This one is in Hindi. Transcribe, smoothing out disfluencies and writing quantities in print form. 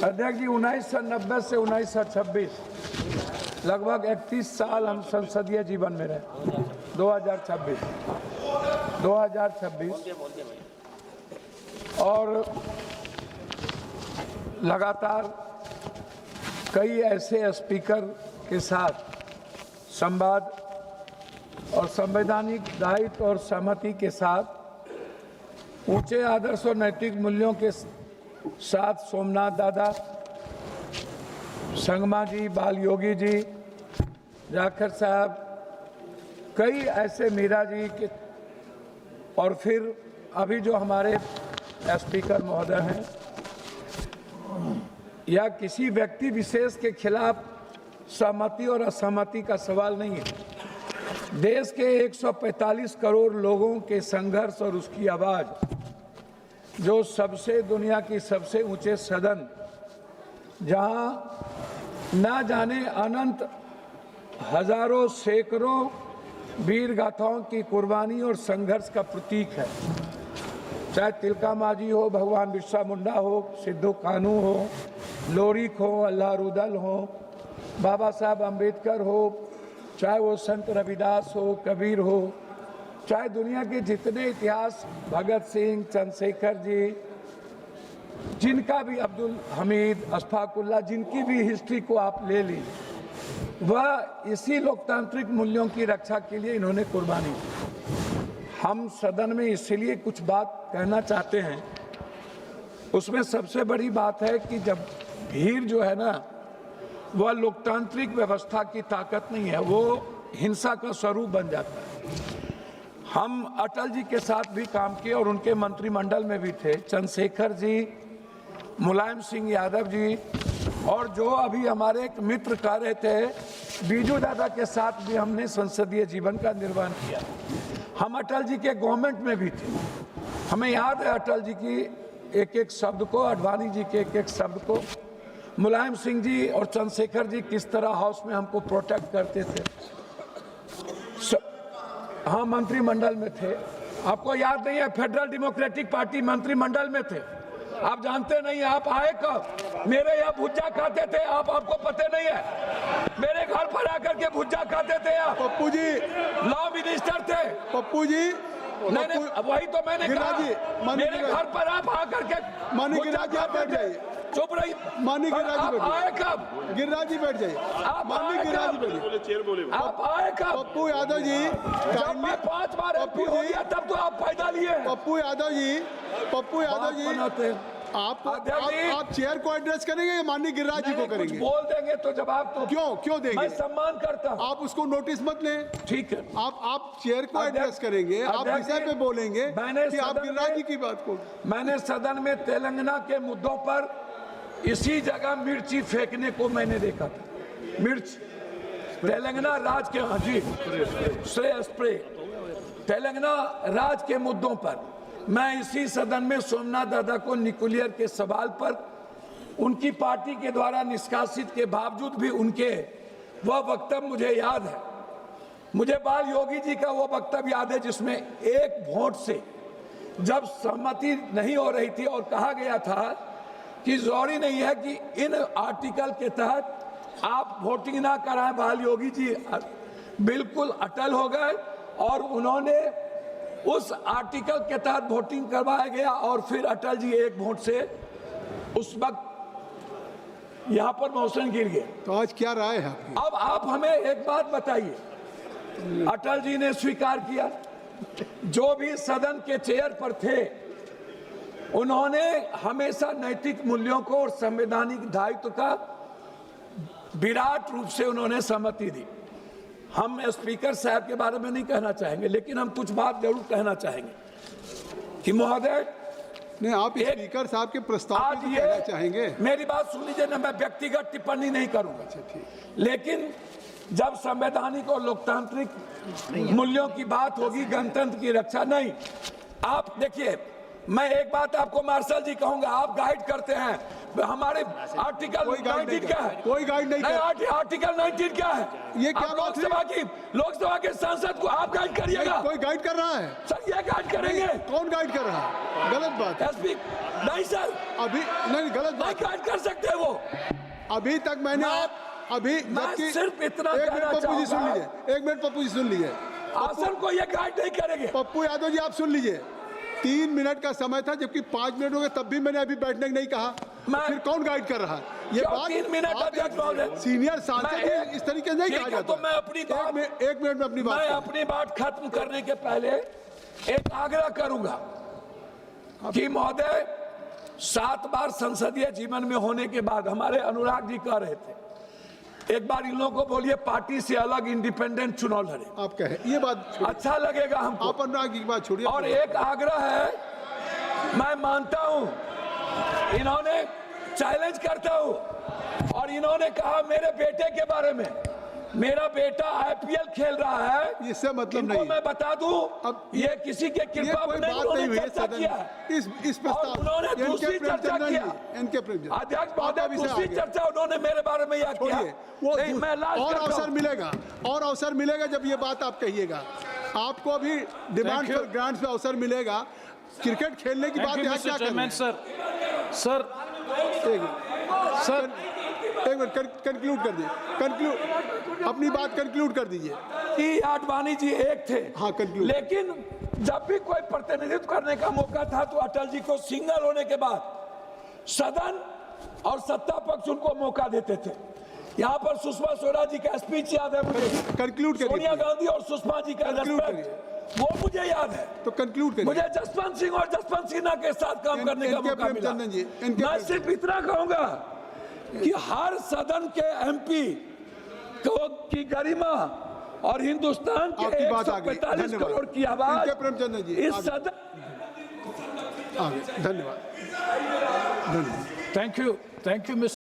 अध्यक्ष जी 1990 से 1926 लगभग 31 साल हम संसदीय जीवन में रहे। 2026 और लगातार कई ऐसे स्पीकर के साथ संवाद और संवैधानिक दायित्व और सहमति के साथ ऊंचे आदर्श और नैतिक मूल्यों के साथ सोमनाथ दादा, संगमा जी, बाल योगी जी, जाखड़ साहब, कई ऐसे मीरा जी के, और फिर अभी जो हमारे स्पीकर महोदय हैं, या किसी व्यक्ति विशेष के खिलाफ सहमति और असहमति का सवाल नहीं है। देश के 145 करोड़ लोगों के संघर्ष और उसकी आवाज़, जो सबसे दुनिया की सबसे ऊंचे सदन, जहां ना जाने अनंत हजारों सैकड़ों वीर गाथाओं की कुर्बानी और संघर्ष का प्रतीक है। चाहे तिलका मांझी हो, भगवान बिरसा मुंडा हो, सिद्धू कानू हो, लोरिक हो, अल्लाह रुदल हो, बाबा साहब अम्बेडकर हो, चाहे वो संत रविदास हो, कबीर हो, चाहे दुनिया के जितने इतिहास, भगत सिंह, चंद्रशेखर जी, जिनका भी, अब्दुल हमीद, अशफाकुल्ला, जिनकी भी हिस्ट्री को आप ले लीजिए, वह इसी लोकतांत्रिक मूल्यों की रक्षा के लिए इन्होंने कुर्बानी दी। हम सदन में इसलिए कुछ बात कहना चाहते हैं। उसमें सबसे बड़ी बात है कि जब भीड़ जो है ना, वह लोकतांत्रिक व्यवस्था की ताकत नहीं है, वो हिंसा का स्वरूप बन जाता है। हम अटल जी के साथ भी काम किए और उनके मंत्रिमंडल में भी थे, चंद्रशेखर जी, मुलायम सिंह यादव जी, और जो अभी हमारे एक मित्र कह रहे थे, बीजू दादा के साथ भी हमने संसदीय जीवन का निर्वहन किया। हम अटल जी के गवर्नमेंट में भी थे। हमें याद है अटल जी की एक एक शब्द को, अडवाणी जी के एक एक शब्द को, मुलायम सिंह जी और चंद्रशेखर जी किस तरह हाउस में हमको प्रोटेक्ट करते थे। हाँ, मंत्रिमंडल में थे। आपको याद नहीं है, फेडरल डेमोक्रेटिक पार्टी मंत्रिमंडल में थे। आप जानते नहीं, आप आए कब? मेरे यहाँ भुज्जा खाते थे आप, आपको पता नहीं है? मेरे घर पर आकर के भुज्जा खाते थे आप। पप्पू जी लॉ मिनिस्टर थे। पप्पू जी नहीं, वही तो मैंने कहा। मेरे घर पर आप आकर के मानी गिरिराज जी, आप बैठ जाइए। चुप रही। मानी गिरिराज जी बैठ आए कब? गिरिराज जी बैठ जाइए। मानी गिरिराज जी बैठ, आप आए कब? पप्पू यादव जी, जब मैं 5 बार एमपी हो गया तब तो आप फायदा लिए। पप्पू यादव जी, आप चेयर को एड्रेस करेंगे या माननीय गिरिराज जी को करेंगे? बोल देंगे तो जवाब तो क्यों देंगे? मैं सम्मान करता हूं। आप उसको नोटिस मत लें। ठीक है, आप चेयर को एड्रेस करेंगे, आप विषय पे बोलेंगे कि आप गिरिराज जी की बात को। मैंने सदन में तेलंगाना के मुद्दों पर इसी जगह मिर्ची फेंकने को मैंने देखा था। मिर्च तेलंगाना राज्य के, हाँ जी, स्प्रे तेलंगाना राज्य के मुद्दों पर मैं इसी सदन में सोमनाथ दादा को न्यूक्लियर के सवाल पर उनकी पार्टी के द्वारा निष्कासित के बावजूद भी उनके वह वक्तव्य मुझे याद है। मुझे बाल योगी जी का वो वक्तव्य याद है जिसमें एक वोट से जब सहमति नहीं हो रही थी और कहा गया था कि जरूरी नहीं है कि इन आर्टिकल के तहत आप वोटिंग ना कराएं, बाल योगी जी बिल्कुल अटल हो गए और उन्होंने उस आर्टिकल के तहत वोटिंग करवाया गया और फिर अटल जी एक वोट से उस वक्त यहाँ पर मौसम गिर गए। तो आज क्या राय है? अब आप हमें एक बात बताइए, अटल जी ने स्वीकार किया, जो भी सदन के चेयर पर थे उन्होंने हमेशा नैतिक मूल्यों को और संवैधानिक दायित्व का विराट रूप से उन्होंने सहमति दी। हम स्पीकर साहब के बारे में नहीं कहना चाहेंगे, लेकिन हम कुछ बात जरूर कहना चाहेंगे कि महोदय, नहीं, आप स्पीकर साहब के प्रस्ताव पर कहना चाहेंगे? मेरी बात सुन लीजिए ना, मैं व्यक्तिगत टिप्पणी नहीं करूंगा। लेकिन जब संवैधानिक और लोकतांत्रिक मूल्यों की बात होगी, गणतंत्र की रक्षा नहीं, आप देखिए मैं एक बात आपको मार्शल जी कहूंगा, आप गाइड करते हैं हमारे आर्टिकल 19 क्या है? कोई गाइड नहीं कर। आर्टिकल 19 क्या है? ये क्या आप बात है? लोकसभा के सांसद को आप गाइड करिएगा। कोई गाइड कर रहा है? सर ये गाइड करेंगे। कौन गाइड कर रहा है? गलत बात है। एसपी नहीं सर, अभी नहीं, गलत नहीं बात। गाइड कर सकते वो। अभी तक मैंने अभी मैं सिर्फ इतना एक मिनट कहना पप्पू जी सुन चाहूंगा, लीजिए, एक मिनट पप्पू जी सुन लीजिए। आसन को ये गाइड नहीं करेंगे। पप्पू यादव जी आप सुन लीजिए, 3 मिनट का समय था जबकि 5 मिनट हो गए, तब भी मैंने अभी बैठने नहीं कहा। फिर कौन गाइड कर रहा है? ये बात 3 मिनट अध्यक्ष महोदय, सीनियर सांसद मैं इस तरीके से नहीं कहा जाता। तो मैं अपनी बात, एक मिनट में अपनी बात मैं करूं। अपनी बात खत्म करने के पहले एक आग्रह करूंगा कि महोदय 7 बार संसदीय जीवन में होने के बाद हमारे अनुराग जी कह रहे थे, एक बार इन लोगों को बोलिए पार्टी से अलग इंडिपेंडेंट चुनाव लड़े। आप कहें ये बात छोड़िए। अच्छा लगेगा हमको। आप अनुराग जी की बात छोड़िए। और एक आग्रह है, मैं मानता हूं इन्होंने चैलेंज करता हूं, और इन्होंने कहा मेरे बेटे के बारे में, मेरा बेटा आईपीएल खेल रहा है, इससे मतलब इनको नहीं। मैं बता दूं, अब ये किसी के कृपा कोई में नहीं, बात नहीं हुई है चर्चा सदन किया में। इस और प्रस्ताव उन्होंने दूसरी चर्चा किया। इनके प्रेमचंद अध्यक्ष महोदय दूसरी चर्चा उन्होंने मेरे बारे में यह किया। वो नहीं, मैं लास्ट और करता अवसर हूं। मिलेगा, और अवसर मिलेगा जब ये बात आप कहिएगा। आपको अभी डिमांड फॉर ग्रांट्स पे अवसर मिलेगा। क्रिकेट खेलने की बात यहाँ क्या कर रहे हैं? सर एक मिनट कंक्लूड कर दीजिए, अपनी बात कंक्लूड कर दीजिए। कि आडवाणी जी एक थे, हाँ, conclude। लेकिन जब भी कोई प्रतिनिधित्व करने का मौका था तो अटल जी को सिंगल होने के बाद सदन और सत्ता पक्ष उनको मौका देते थे। यहाँ पर सुषमा स्वराज जी का स्पीच याद है मुझे, कंक्लूड करिए। सोनिया गांधी और सुषमा जी का रेस्पेक्ट वो मुझे याद है। तो कंक्लूड करिए। मुझे जसवंत सिंह और जसवंत सिन्हा के साथ काम करने का मौका मिला। मैं सिर्फ इतना कहूंगा कि हर सदन के एमपी की गरिमा और हिंदुस्तान के 145 करोड़ की आवाज प्रेमचंद जी इस सदन। धन्यवाद। Thank you mister